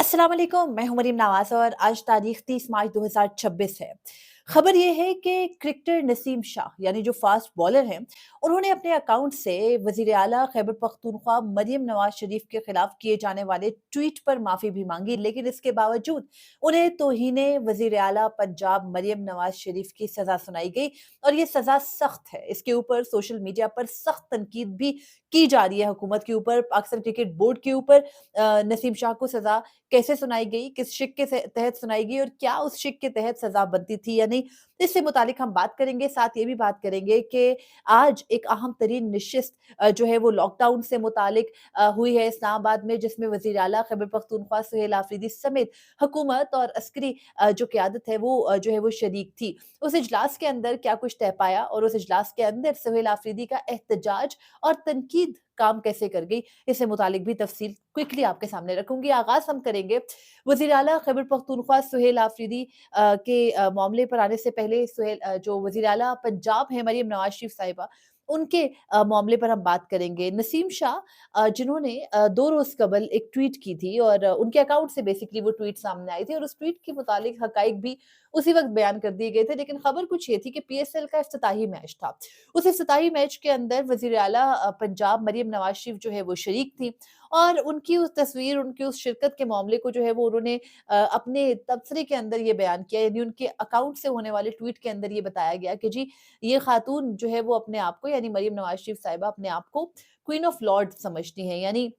अस्सलाम वालेकुम, मैं हूं मरीम नवाज और आज तारीख 30 मार्च 2026 है। खबर ये है कि क्रिकेटर नसीम शाह यानी जो फास्ट बॉलर हैं, उन्होंने अपने अकाउंट से वजीर आला खैबर पख्तूनख्वा मरियम नवाज शरीफ के खिलाफ किए जाने वाले ट्वीट पर माफी भी मांगी, लेकिन इसके बावजूद उन्हें तौहीने वजीर आला पंजाब मरियम नवाज शरीफ की सजा सुनाई गई और ये सजा सख्त है। इसके ऊपर सोशल मीडिया पर सख्त तनकीद भी की जा रही है हुकूमत के ऊपर, पाकिस्तान क्रिकेट बोर्ड के ऊपर। नसीम शाह को सजा कैसे सुनाई गई, किस शिक के तहत सुनाई गई और क्या उस शिक के तहत सजा बनती थी या नहीं, इससे मुतालिक हम बात करेंगे। साथ ये भी बात करेंगे कि आज एक अहम तरीन नशिस्त जो है वो लॉकडाउन से मुतालिक हुई है इस्लामाबाद में, जिसमें वजीर आला खैबर पख्तूनख्वा सुहेल आफरीदी समेत हुकूमत और अस्करी जो क़यादत है वो जो है वो शरीक थी। उस इजलास के अंदर क्या कुछ तय पाया और उस इजलास के अंदर सुहेल आफरीदी का एहतजाज और तनकीद काम कैसे कर गई, इससे मुतालिक भी तफसील क्विकली आपके सामने रखूंगी। आगाज हम करेंगे वज़ीर आला खैबर पख्तूनख्वा सुहेल आफरीदी के मामले पर आने से पहले जो वज़ीर आला पंजाब है मरियम नवाज शरीफ साहिबा, उनके मामले पर हम बात करेंगे। नसीम शाह जिन्होंने 2 रोज़ कबल एक ट्वीट की थी और उनके अकाउंट से बेसिकली वो ट्वीट सामने आई थी और उस ट्वीट के मुतालिक हकाइक भी उसी वक्त बयान कर दिए गए थे। लेकिन खबर कुछ ये थी कि पीएसएल का इफ्तिताही मैच था। उस इफ्तिताही मैच के अंदर वज़ीर आला पंजाब मरियम नवाज शरीफ जो है वो शरीक थी और उनकी उस तस्वीर, उनकी उस शिरकत के मामले को जो है वो उन्होंने अपने तबसरे के अंदर ये बयान किया, यानी उनके अकाउंट से होने वाले ट्वीट के अंदर ये बताया गया कि जी ये खातून जो है वो अपने आप को, यानी मरियम नवाज शरीफ साहिबा अपने आप को क्वीन ऑफ लॉर्ड समझती हैं, यानी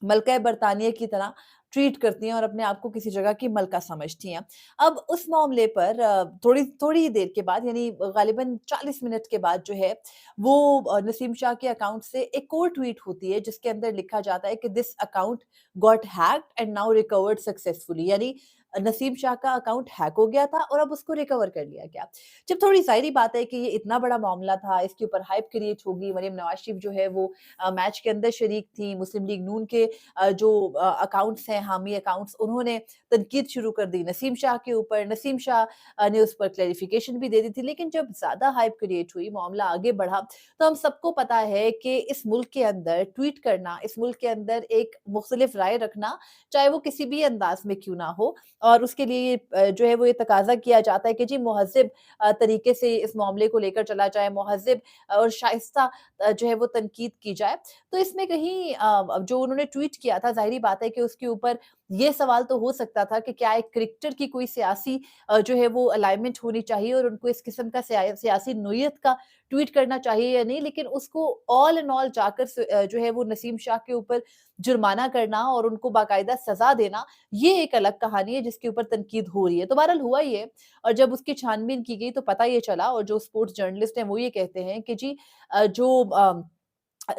मलका बरतानिया की तरह ट्रीट करती हैं और अपने आप को किसी जगह की मलका समझती हैं। अब उस मामले पर थोड़ी थोड़ी ही देर के बाद, यानी गालिबन 40 मिनट के बाद जो है वो नसीम शाह के अकाउंट से एक और ट्वीट होती है जिसके अंदर लिखा जाता है कि this account got hacked and now recovered successfully, यानी नसीम शाह का अकाउंट हैक हो गया था और अब उसको रिकवर कर लिया गया। जब थोड़ी ज़ाहिर-सी बात है कि ये इतना बड़ा मामला था, इसके ऊपर हाइप क्रिएट होगी, मरियम नवाज शरीफ जो है वो मैच के अंदर शरीक थी, मुस्लिम लीग नून के जो अकाउंट्स हैं, हामी अकाउंट्स, उन्होंने तनकीद शुरू कर दी नसीम शाह के ऊपर। नसीम शाह ने उस पर क्लैरिफिकेशन भी दे दी थी, लेकिन जब ज़्यादा हाइप क्रिएट हुई, मामला आगे बढ़ा, तो हम सबको पता है कि इस मुल्क के अंदर ट्वीट करना, इस मुल्क के अंदर एक मुख्तलिफ राय रखना, चाहे वो किसी भी अंदाज में क्यों ना हो, और उसके लिए जो है वो ये तकाजा किया जाता है कि जी मुहज़्ज़ब तरीके से इस मामले को लेकर चला जाए, मुहज़्ज़ब और शाइस्ता जो है वो तनकीद की जाए। तो इसमें कहीं जो उन्होंने ट्वीट किया था, ज़ाहिर-सी बात है कि उसके ऊपर ये सवाल तो हो सकता था कि क्या एक क्रिकेटर की कोई सियासी जो है वो अलाइनमेंट होनी चाहिए और उनको इस किस्म का सियासी नोयत का ट्वीट करना चाहिए या नहीं, लेकिन उसको ऑल एंड ऑल जाकर जो है वो नसीम शाह के ऊपर जुर्माना करना और उनको बाकायदा सज़ा देना, ये एक अलग कहानी है जिसके ऊपर तनकीद हो रही है। तो बहरहाल हुआ ये, और जब उसकी छानबीन की गई तो पता ये चला, और जो स्पोर्ट्स जर्नलिस्ट हैं वो ये कहते हैं कि जी जो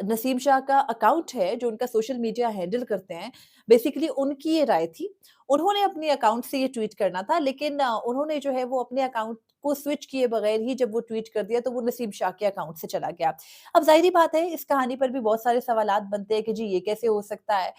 नसीम शाह का अकाउंट है, जो उनका सोशल मीडिया हैंडल करते हैं, बेसिकली उनकी ये राय थी। उन्होंने अपने अकाउंट से ये ट्वीट करना था, लेकिन उन्होंने जो है वो अपने अकाउंट को स्विच किए बगैर ही जब वो ट्वीट कर दिया, तो वो नसीम शाह के अकाउंट से चला गया। अब ज़ाहिर-सी बात है, इस कहानी पर भी बहुत सारे सवालात बनते हैं कि जी ये कैसे हो सकता है?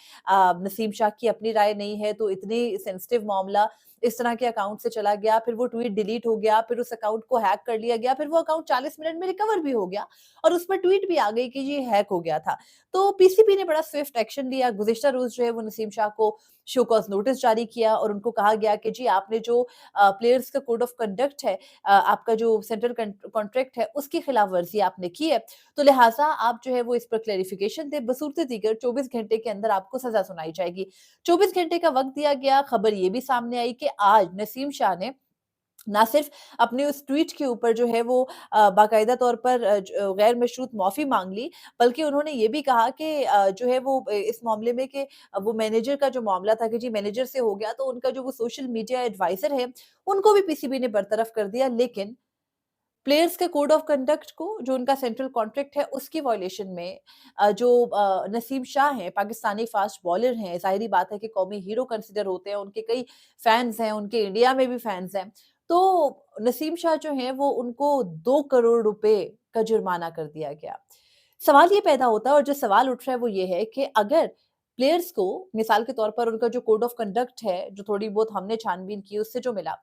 नसीम शाह की अपनी राय नहीं है, तो इतनी सेंसिटिव मामला इस तरह के अकाउंट से चला गया, फिर वो ट्वीट डिलीट हो गया, फिर उस अकाउंट को हैक कर लिया गया, फिर वो अकाउंट 40 मिनट में रिकवर भी हो गया और उस पर ट्वीट भी आ गई कि ये हैक हो गया था। तो पीसीबी ने बड़ा स्विफ्ट एक्शन लिया। गुज़िश्ता रोज़ जो है वो नसीम शाह को शो कॉज़ नोटिस जारी किया और उनको कहा गया कि जी आपने जो प्लेयर्स का कोड ऑफ कंडक्ट है, आपका जो सेंट्रल कॉन्ट्रैक्ट है, उसकी खिलाफ-वर्ज़ी आपने की है। तो लिहाज़ा आप जो है वो इस पर क्लैरिफिकेशन दें, बसूरत दीगर 24 घंटे के अंदर आपको सज़ा सुनाई जाएगी। 24 घंटे का वक़्त दिया गया। खबर ये भी सामने आई कि आज नसीम शाह ने ना सिर्फ अपने उस ट्वीट के ऊपर जो है वो बाकायदा तौर पर गैर मशरूत माफ़ी माँग ली, बल्कि उन्होंने ये भी कहा कि जो है वो इस मामले में कि वो मैनेजर का जो मामला था कि जी मैनेजर से हो गया, तो उनका जो वो सोशल मीडिया एडवाइज़र है, उनको भी पीसीबी ने बरतरफ कर दिया। लेकिन प्लेयर्स के कोड ऑफ कंडक्ट को, जो उनका सेंट्रल कॉन्ट्रैक्ट है, उसकी वायलेशन में जो नसीम शाह हैं, पाकिस्तानी फास्ट बॉलर हैं, ज़ाहिर-सी बात है कि कौमी हीरो कंसिडर होते हैं, उनके कई फैन्स हैं, उनके इंडिया में भी फैन्स हैं। तो नसीम शाह जो हैं वो उनको 2 करोड़ रुपए का जुर्माना कर दिया गया। सवाल ये पैदा होता है, और जो सवाल उठ रहा है वो ये है कि अगर प्लेयर्स को मिसाल के तौर पर उनका जो कोड ऑफ कंडक्ट है, जो थोड़ी बहुत हमने छानबीन की उससे जो मिला,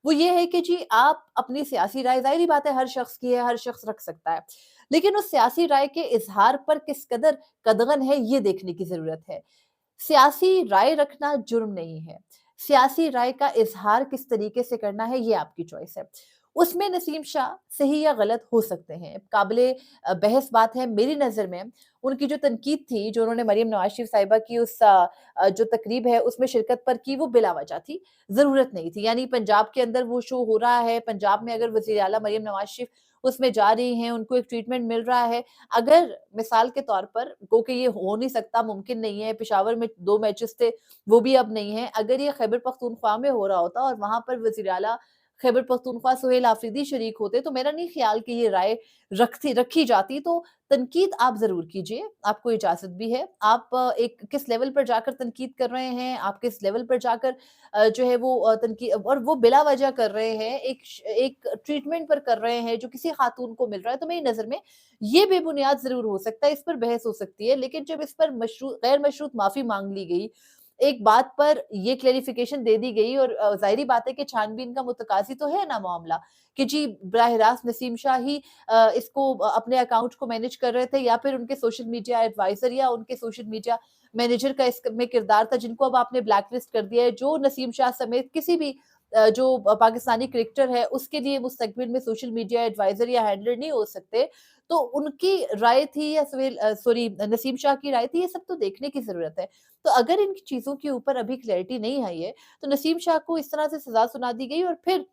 वो ये है कि जी आप अपनी सियासी राय, ज़ाहिर-सी बात है हर शख्स की है, हर शख्स रख सकता है। लेकिन उस सियासी राय के इज़हार पर किस कदर कदगन है, ये देखने की ज़रूरत है। सियासी राय रखना जुर्म नहीं है। सियासी राय का इज़हार किस तरीके से करना है ये आपकी चॉइस है। उसमें नसीम शाह सही या गलत हो सकते हैं। काबिले बहस बात है मेरी नज़र में उनकी जो तनकीद थी, जो उन्होंने मरियम नवाज़ शरीफ साहिबा की उस जो तकरीब है उसमें शिरकत पर की वो बिला वजह थी, ज़रूरत नहीं थी। यानी पंजाब के अंदर वो शो हो रहा है, पंजाब में अगर वज़ीर आला मरियम नवाज़ शरीफ उसमें जा रही हैं, उनको एक ट्रीटमेंट मिल रहा है, अगर मिसाल के तौर पर गो कि ये हो नहीं सकता, मुमकिन नहीं है, पेशावर में 2 मैचेस थे, वो भी अब नहीं है। अगर ये खैबर पख्तूनख्वा में हो रहा होता और वहाँ पर वज़ीर आला खैबर पख्तूनख्वा सुहेल आफरीदी शरीक होते, तो मेरा नहीं ख़्याल कि ये राय रखी जाती। तो तनकीद आप ज़रूर कीजिए, आपको इजाज़त भी है। आप एक किस लेवल पर जाकर तनकीद कर रहे हैं, आप किस लेवल पर जाकर जो है वो तनकी और वो बिला वजह कर रहे हैं, एक ट्रीटमेंट पर कर रहे हैं जो किसी खातून को मिल रहा है, तो मेरी नज़र में ये बेबुनियाद ज़रूर हो सकता है, इस पर बहस हो सकती है। लेकिन जब इस पर गैर मशरूत माफ़ी माँग ली गई, एक बात पर ये क्लेरिफ़िकेशन दे दी गई और ज़ाहिर-सी बात है कि छानबीन का मुतकाज़ी तो है ना मामला कि जी बराह रास्त नसीम शाह ही इसको अपने अकाउंट को मैनेज कर रहे थे या फिर उनके सोशल मीडिया एडवाइज़र या उनके सोशल मीडिया मैनेजर का इसमें किरदार था जिनको अब आपने ब्लैक लिस्ट कर दिया है। जो नसीम शाह समेत किसी भी जो पाकिस्तानी क्रिकेटर है उसके लिए मुस्तकबिल में सोशल मीडिया एडवाइज़र या हैंडलर नहीं हो सकते। तो उनकी राय थी या सॉरी नसीम शाह की राय थी, ये सब तो देखने की ज़रूरत है। तो अगर इन चीज़ों के ऊपर अभी क्लैरिटी नहीं आई है, तो नसीम शाह को इस तरह से सज़ा सुना दी गई और फिर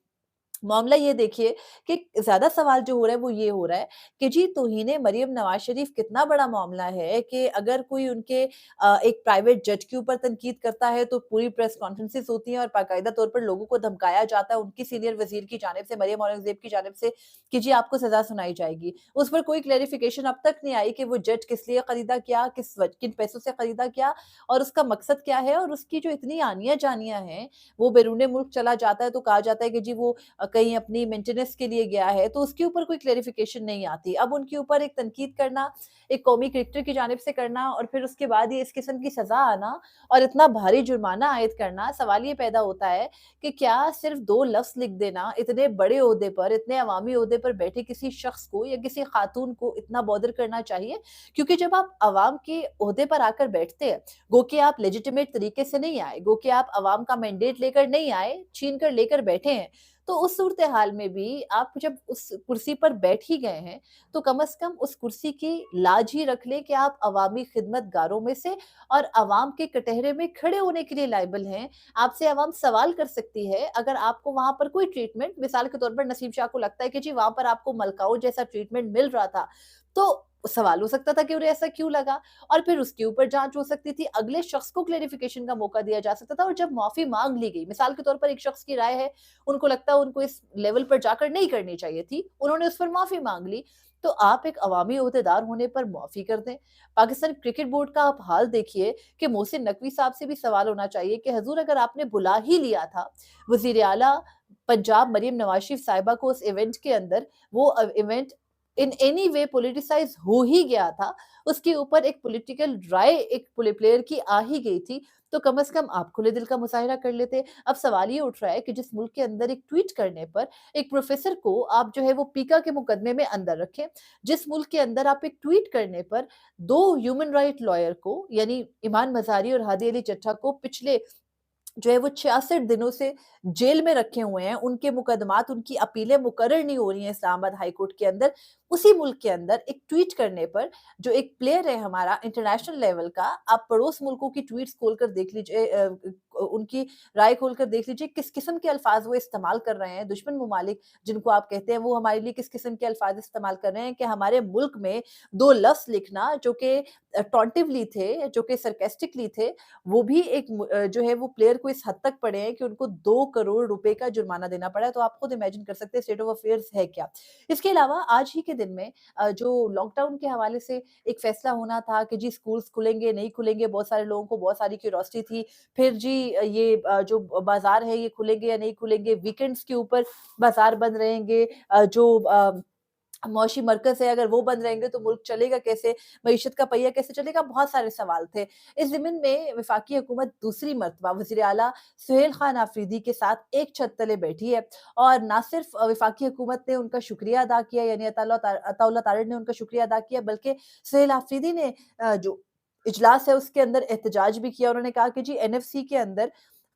मामला ये देखिए कि ज़्यादा सवाल जो हो रहा है वो ये हो रहा है कि जी तौहीन मरियम नवाज़ शरीफ कितना बड़ा मामला है कि अगर कोई उनके एक प्राइवेट जज के ऊपर तनकीद करता है तो पूरी प्रेस कॉन्फ्रेंसेस होती हैं और बाकायदा तौर पर लोगों को धमकाया जाता है उनकी सीनियर वज़ीर की जानिब से मरियम औरंगज़ेब की जानिब से कि जी आपको सज़ा सुनाई जाएगी। उस पर कोई क्लैरिफ़िकेशन अब तक नहीं आई कि वो जज किस लिए खरीदा क्या, किन पैसों से खरीदा क्या और उसका मकसद क्या है और उसकी जो इतनी आनियाँ-जानियाँ हैं, वो बैरूने मुल्क चला जाता है तो कहा जाता है कि जी वो कहीं अपनी मेंटेनेंस के लिए गया है, तो उसके ऊपर कोई क्लैरिफ़िकेशन नहीं आती। अब उनके ऊपर एक तनकीद करना, एक कौमी क्रिकेटर की जानिब से करना और फिर उसके बाद ये इस किस्म की सज़ा आना और इतना भारी जुर्माना आयद करना, सवाल ये पैदा होता है कि क्या सिर्फ़ 2 लफ्ज़ लिख देना इतने बड़े ओहदे पर, इतने अवामी ओहदे पर बैठे किसी शख़्स को या किसी खातून को इतना बॉदर करना चाहिए? क्योंकि जब आप अवाम के ओहदे पर आकर बैठते हैं, गो कि आप लेजिटिमेट तरीके से नहीं आए, गो कि आप अवाम का मैंडेट लेकर नहीं आए, छीन कर लेकर बैठे हैं। तो उस सूरत-ए-हाल में भी आप जब उस कुर्सी पर बैठ ही गए हैं, तो कम से कम उस कुर्सी की लाज ही रख लें कि आप अवामी खिदमतगारों में से और अवाम के कटहरे में खड़े होने के लिए लायबल हैं। आपसे अवाम सवाल कर सकती है, अगर आपको वहाँ पर कोई ट्रीटमेंट मिसाल के तौर पर नसीम शाह को लगता है कि जी वहाँ पर आपको मलकाओं जैसा ट्रीटमेंट मिल रहा था, तो सवाल हो सकता था कि उन्हें ऐसा क्यों लगा? और फिर उसके ऊपर जाँच हो सकती थी, अगले शख्स को क्लैरिफ़िकेशन का मौका दिया जा सकता था और जब माफ़ी माँग ली गई, मिसाल के तौर पर एक शख्स की राय है उनको लगता है उनको इस लेवल पर जाकर नहीं करनी चाहिए थी, उन्होंने उस पर माफ़ी माँग ली, तो आप एक अवामी ओहदेदार होने पर माफ़ी कर दें। पाकिस्तान क्रिकेट बोर्ड का आप हाल देखिए कि मोहसिन नकवी साहब से भी सवाल होना चाहिए कि हज़ूर अगर आपने बुला ही लिया था, वज़ीर आला पंजाब मरियम नवाज़ शरीफ साहिबा को उस इवेंट के अंदर, वो इवेंट इन एनी वे पॉलिटिसाइज़ हो ही गया था, उसके ऊपर एक पॉलिटिकल राय एक प्लेयर की आ ही गई थी, तो कम से कम आप खुले दिल का मुज़ाहिरा कर लेते। अब सवाल ये उठ रहा है कि जिस मुल्क के अंदर एक ट्वीट करने पर एक प्रोफ़ेसर को आप जो है वो पीका के मुकदमे में अंदर रखें। जिस मुल्क के अंदर आप एक ट्वीट करने पर 2 ह्यूमन राइट लॉयर को यानी इमान मज़ारी और हादी अली चट्टा को पिछले जो है वो 66 दिनों से जेल में रखे हुए हैं, उनके मुकदमात, उनकी अपीलें मुकर्रर नहीं हो रही हैं इस्लामाबाद हाई कोर्ट के अंदर। उसी मुल्क के अंदर एक ट्वीट करने पर जो एक प्लेयर है हमारा इंटरनेशनल लेवल का, आप पड़ोस मुल्कों की ट्वीट्स खोलकर देख लीजिए उनकी राय खोलकर देख लीजिए किस किस्म के अल्फाज वो इस्तेमाल कर रहे हैं। दुश्मन ममालिक जिनको आप कहते हैं, वो हमारे लिए किस किस्म के अल्फाज इस्तेमाल कर रहे हैं कि हमारे मुल्क में 2 लफ्ज़ लिखना जो कि टॉन्टिवली थे, जो कि सार्कास्टिकली थे, वो भी जो है वो प्लेयर को इस हद तक पड़े हैं कि उनको 2 करोड़ रुपए का जुर्माना देना पड़ा है, तो आप खुद इमेजिन कर सकते हैं स्टेट ऑफ अफेयर्स है क्या। इसके अलावा आज ही के दिन में जो लॉकडाउन के हवाले से एक फैसला होना था कि जी स्कूल्स खुलेंगे, नहीं खुलेंगे, बहुत सारे लोगों को बहुत सारी क्यूरियोसिटी थी। फिर जी ये जो बाज़ार है ये खुलेंगे या नहीं खुलेंगे, वीकेंड्स के ऊपर बाज़ार बंद रहेंगे, मौशी मरकज़ है अगर वो बंद रहेंगे तो मुल्क चलेगा कैसे? मईशत का पहिया कैसे चलेगा? बहुत सारे सवाल थे। इस ज़िम्न में वफ़ाक़ी हुकूमत दूसरी मर्तबा वज़ीर आला सुहेल खान आफरीदी के साथ एक छत तले बैठी है और ना सिर्फ़ वफ़ाक़ी हुकूमत ने उनका शुक्रिया अदा किया यानी अताउल्लाह तारड़ ने उनका शुक्रिया अदा किया बल्कि सुहेल आफरीदी ने जो इजलास है उसके अंदर एहतजाज भी किया। उन्होंने कहा कि जी एनएफसी के अंदर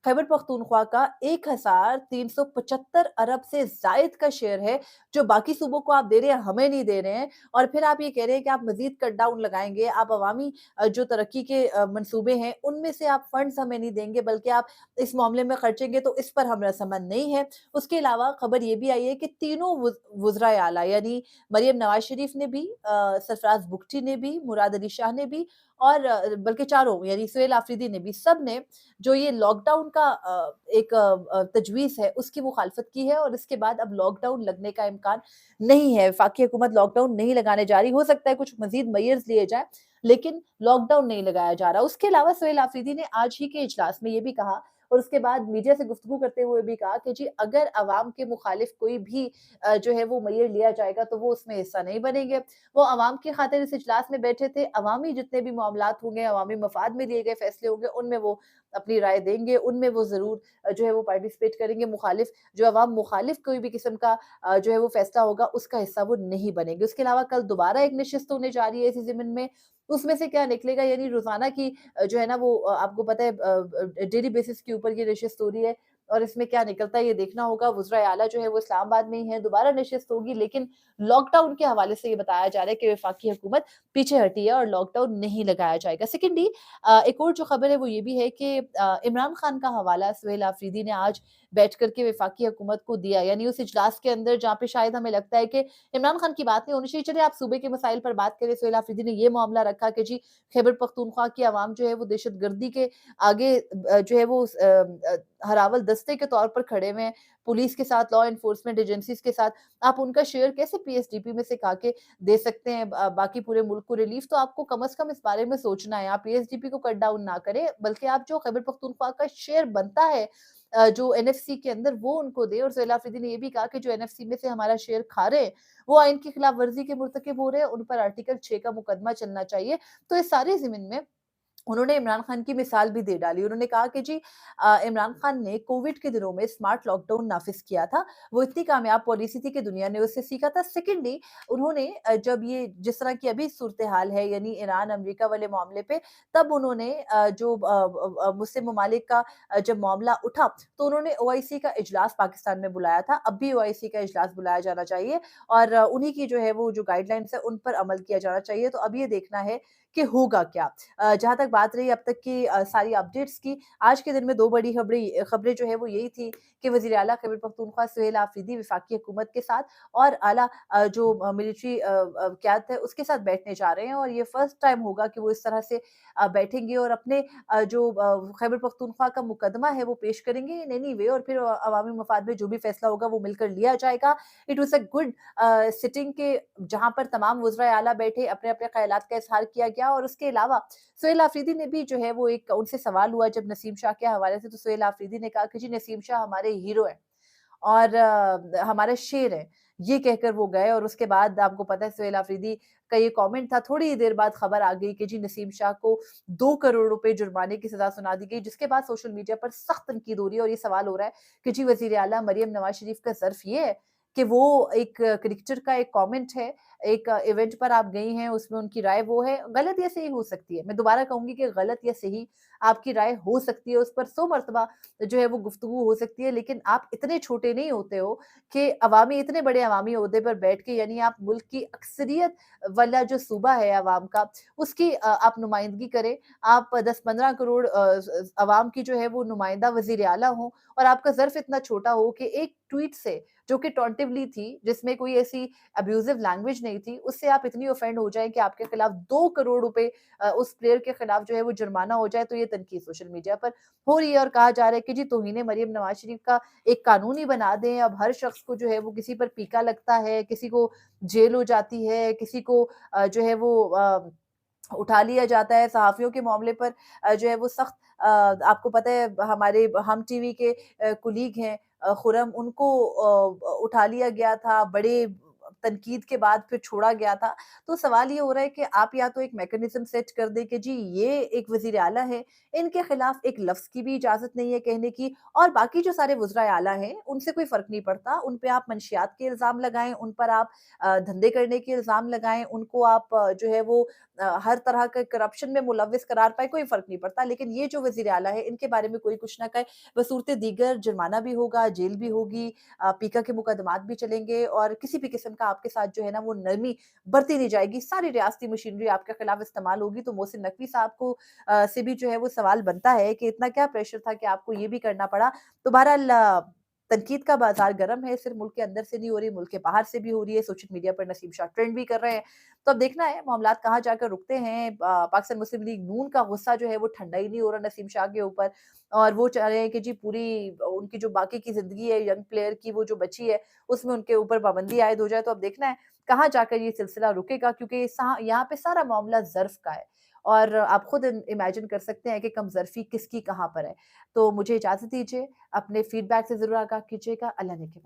खैबर पख्तूनख्वा का 1375 अरब से ज़ायद का शेयर है, जो बाकी सूबों को आप दे रहे हैं, हमें नहीं दे रहे हैं। और फिर आप ये कह रहे हैं कि आप मज़ीद कट डाउन लगाएँगे, आप अवामी जो तरक्की के मंसूबे हैं, उनमें से आप फंड्स हमें नहीं देंगे, बल्कि आप इस मामले में खर्चेंगे, तो इस पर हम रज़ामंद नहीं है। उसके अलावा खबर ये भी आई है कि तीनों वुज़राए आला यानी मरियम नवाज़ शरीफ ने भी, सरफराज बुगटी ने भी, मुराद अली शाह ने भी और बल्कि चारों यानी सुहेल आफरीदी ने भी, सब ने जो ये लॉकडाउन का एक तजवीज़ है उसकी मुखालफत की है और इसके बाद अब लॉकडाउन लगने का इम्कान नहीं है। वफ़ाक़ी हुकूमत लॉकडाउन नहीं लगाने जा रही, हो सकता है कुछ मज़ीद मेजर्स लिए जाएँ, लेकिन लॉकडाउन नहीं लगाया जा रहा। उसके अलावा सुहेल आफरीदी ने आज ही के इजलास में ये भी कहा और उसके बाद मीडिया से गुफ्तगू करते हुए भी कहा कि जी अगर अवाम के मुखालिफ कोई भी जो है वो मेयर लिया जाएगा तो वो उसमें हिस्सा नहीं बनेंगे। वो अवाम की खातिर इस इजलास में बैठे थे, अवामी जितने भी मामलात होंगे, अवामी मफाद में लिए गए फैसले होंगे, उनमें वो अपनी राय देंगे, उनमें वो ज़रूर जो है वो पार्टिसिपेट करेंगे। मुखालिफ जो अवाम मुखालिफ कोई भी किस्म का जो है वो फैसला होगा, उसका हिस्सा वो नहीं बनेंगे। उसके अलावा कल दोबारा एक नशिस्त होने जा रही है इसी ज़िम्न में, उसमें से क्या निकलेगा यानी रोज़ाना की जो है ना वो आपको पता है डेली बेसिस के ऊपर ये नशिस्त हो रही है और इसमें क्या निकलता है ये देखना होगा। वुज़राए आला जो है वो इस्लामाबाद में ही है, दोबारा नशिस्त होगी, लेकिन लॉकडाउन के हवाले से ये बताया जा रहा है कि वफाकी हुकूमत पीछे हटी है और लॉकडाउन नहीं लगाया जाएगा। सेकेंडली एक और जो खबर है वो ये भी है कि इमरान खान का हवाला सुहेल आफरीदी ने आज बैठ कर के वफाकी हुकूमत को दिया, यानी उस इजलास के अंदर जहाँ पे शायद हमें लगता है कि इमरान खान की बात नहीं होनी चाहिए, चलिए आप सूबे के मसाइल पर बात करें। सुहेल आफरीदी ने ये मामला रखा कि जी खैबर पख्तूनख्वा की आवाम जो है वो दहशतगर्दी के आगे जो है वो हरावल दस्ते के तौर पर खड़े हुए हैं, पुलिस के साथ, लॉ एनफोर्समेंट एजेंसीज के साथ। आप उनका शेयर कैसे पीएसडीपी में से खा के दे सकते हैं बाकी पूरे मुल्क को रिलीफ? तो आपको कम से कम इस बारे में सोचना है। आप पीएसडीपी को कट डाउन ना करें, बल्कि आप जो खैबर पख्तूनख्वा का शेयर बनता है जो एनएफसी के अंदर, वो उनको दे। और सुहेल आफरीदी ने ये भी कहा कि जो एनएफसी में से हमारा शेयर खा रहे हैं, वो आइन की खिलाफ वर्जी के मुर्तकिब हो रहे हैं, उन पर आर्टिकल 6 का मुकदमा चलना चाहिए। तो इस सारे ज़िम्न में उन्होंने इमरान खान की मिसाल भी दे डाली। उन्होंने कहा कि जी इमरान खान ने कोविड के दिनों में स्मार्ट लॉकडाउन नाफ़िज़ किया था। वो इतनी कामयाब पॉलिसी थी कि दुनिया ने उससे सीखा था। सेकेंडली उन्होंने जब ये जिस तरह की अभी सूरत-ए-हाल है यानी ईरान-अमेरिका वाले मामले पे, तब उन्होंने जो मुस्लिम ममालिक का जब मामला उठा, तो उन्होंने ओआईसी का इजलास पाकिस्तान में बुलाया था। अब भी ओआईसी का इजलास बुलाया जाना चाहिए और उन्हीं की जो है वो जो गाइडलाइंस है, उन पर अमल किया जाना चाहिए। तो अब ये देखना है कि होगा क्या? जहाँ तक बात रही अब तक की सारी अपडेट्स की, आज के दिन में 2 बड़ी खबरें जो है वो यही थी कि वज़ीर आला खैबर पख्तूनख्वा सुहेल आफरीदी वफाकी हुकूमत के साथ और आला जो मिलिट्री क़यादत है उसके साथ बैठने जा रहे हैं और ये फर्स्ट टाइम होगा कि वो इस तरह से बैठेंगे और अपने जो खैबर पख्तूनख्वा का मुकदमा है वो पेश करेंगे इन एनी वे और फिर अवामी मफाद में जो भी फैसला होगा वो मिलकर लिया जाएगा। It was a good sitting के जहाँ पर तमाम वुज़राए आला बैठे, अपने-अपने ख़यालात का इज़हार किया गया और उसके अलावा सुहेल आफरीदी ने भी जो है वो एक उनसे सवाल हुआ जब नसीम शाह के हवाले से, तो सुहेल आफरीदी ने कहा कि जी नसीम शाह हमारे हीरो हैं और हमारे शेर हैं। ये कहकर वो गए और उसके बाद आपको पता है सुहेल आफरीदी का ये कमेंट था, थोड़ी ही देर बाद खबर आ गई कि जी नसीम शाह को 2 करोड़ रुपए जुर्माने की सज़ा सुना दी गई, जिसके बाद सोशल मीडिया पर सख्त तनकीद हो रही है और ये सवाल हो रहा है कि जी वज़ीर आला मरियम नवाज़ शरीफ का ज़र्फ़ ये है कि वो एक क्रिकेटर का एक कमेंट है, एक इवेंट पर आप गई हैं, उसमें उनकी राय वो है, गलत या सही हो सकती है। मैं दोबारा कहूँगी कि गलत या सही आपकी राय हो सकती है, उस पर 100 मर्तबा जो है वो गुफ्तगू हो सकती है, लेकिन आप इतने छोटे नहीं होते हो कि इतने बड़े अवामी ओहदे पर बैठ के यानी आप मुल्क की अक्सरियत वाला जो सूबा है अवाम का, उसकी आप नुमाइंदगी करें। आप 10-15 करोड़ अवाम की जो है वो नुमाइंदा वज़ीर आला हों और आपका ज़र्फ़ इतना छोटा हो कि एक ट्वीट से जो कि टॉन्टिवली थी, जिसमें कोई ऐसी अब्यूज़िव लैंग्वेज नहीं थी, उससे आप इतनी ऑफेंड हो जाएँ कि आपके खिलाफ 2 करोड़ रुपए उस प्लेयर के खिलाफ जो है वो जुर्माना हो जाए, तो ये तनकीद सोशल मीडिया पर हो रही है और कहा जा रहा है कि जी तौहीन मरियम नवाज़ शरीफ का एक कानून ही बना दें। अब हर शख्स को जो है वो किसी पर पीका लगता है, किसी को जेल हो जाती है, किसी को जो है वो उठा लिया जाता है। सहाफ़ियों के मामले पर जो है वो सख्त आपको पता है हमारे हम टीवी के कुलीग हैं खुर्रम, उनको उठा लिया गया था। बड़े तनकीद के बाद फिर छोड़ा गया था। तो सवाल ये हो रहा है कि आप या तो एक मैकेनिज़्म सेट कर दें कि जी ये एक वज़ीर आला है, इनके खिलाफ एक लफ्ज़ की भी इजाज़त नहीं है कहने की, और बाकी जो सारे वज़राए आला हैं, उनसे कोई फ़र्क नहीं पड़ता। उन पे आप मंशियात के इल्ज़ाम लगाएँ, उन पर आप धंधे करने के इल्ज़ाम लगाएँ, उनको आप जो है वो हर तरह के करप्शन में मुलव्विस करार पाएँ, कोई फ़र्क नहीं पड़ता। लेकिन ये जो वज़ीर आला है, इनके बारे में कोई कुछ ना कहे, बसूरत दीगर जुर्माना भी होगा, जेल भी होगी, पीका के मुकदमात भी चलेंगे और किसी भी किस्म का आपके साथ जो है ना वो नरमी बरती नहीं जाएगी। सारी रियासती मशीनरी आपके खिलाफ इस्तेमाल होगी। तो मोहसिन नकवी साहब को से भी जो है वो सवाल बनता है कि इतना क्या प्रेशर था कि आपको ये भी करना पड़ा। तो बहरहाल तनकीद का बाज़ार गर्म है, सिर्फ़ मुल्क के अंदर से नहीं हो रही, मुल्क के बाहर से भी हो रही है। सोशल मीडिया पर नसीम शाह ट्रेंड भी कर रहे हैं। तो अब देखना है मामलात कहाँ जाकर रुकते हैं। पाकिस्तान मुस्लिम लीग नून का गुस्सा जो है वो ठंडा ही नहीं हो रहा नसीम शाह के ऊपर, और वो चाह रहे हैं कि जी पूरी उनकी जो बाकी की ज़िंदगी है यंग प्लेयर की वो जो बची है, उसमें उनके ऊपर पाबंदी आयद हो जाए। तो अब देखना है कहाँ जाकर ये सिलसिला रुकेगा, क्योंकि सा यहाँ पे सारा मामला ज़र्फ़ का है और आप खुद इमेजिन कर सकते हैं कि कमज़र्फ़ी किसकी कहाँ पर है। तो मुझे इजाज़त दीजिए, अपने फ़ीडबैक से ज़रूर आगाह कीजिएगा। अल्लाह ने के